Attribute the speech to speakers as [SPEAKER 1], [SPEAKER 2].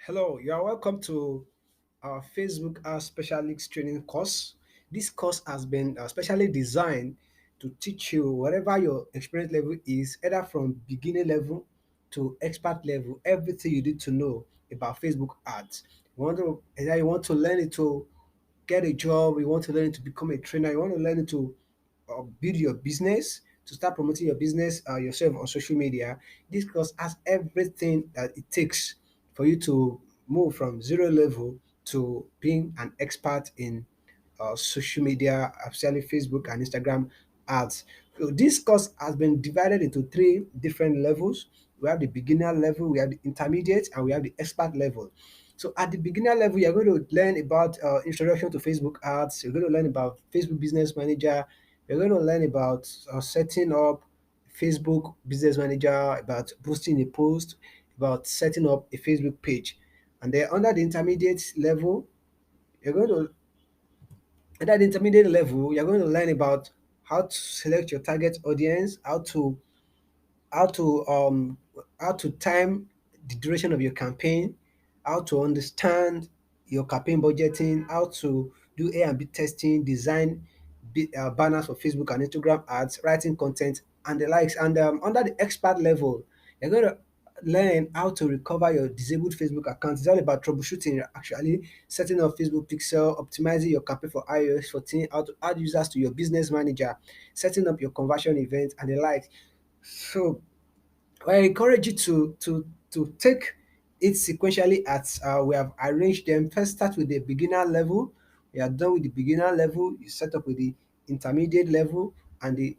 [SPEAKER 1] Hello, you are welcome to our Facebook Specialist Training course. This course has been specially designed to teach you whatever your experience level is, either from beginner level to expert level, everything you need to know about Facebook ads. Either you want to learn it to get a job, you want to learn it to become a trainer, you want to learn it to build your business, to start promoting your business yourself on social media. This course has everything that it takes for you to move from zero level to being an expert in social media, especially Facebook and Instagram ads. So this course has been divided into three different levels. We have the beginner level, we have the intermediate, and we have the expert level. So at the beginner level, you're going to learn about introduction to Facebook ads. You're going to learn about Facebook Business Manager. You're going to learn about setting up Facebook Business Manager, about boosting a post, about setting up a Facebook page. And then under the intermediate level, you're going to under the intermediate level, you're going to learn about how to select your target audience, how to um how to time the duration of your campaign, how to understand your campaign budgeting, how to do A and B testing, design banners for Facebook and Instagram ads, writing content, and the likes. And under the expert level, you're going to learn how to recover your disabled Facebook account. It's all about troubleshooting, actually setting up Facebook pixel, optimizing your campaign for iOS 14, how to add users to your business manager, setting up your conversion event, and the like. So I encourage you to take it sequentially as we have arranged them. First, start with the beginner level. You are done with the beginner level. You set up with the intermediate level and the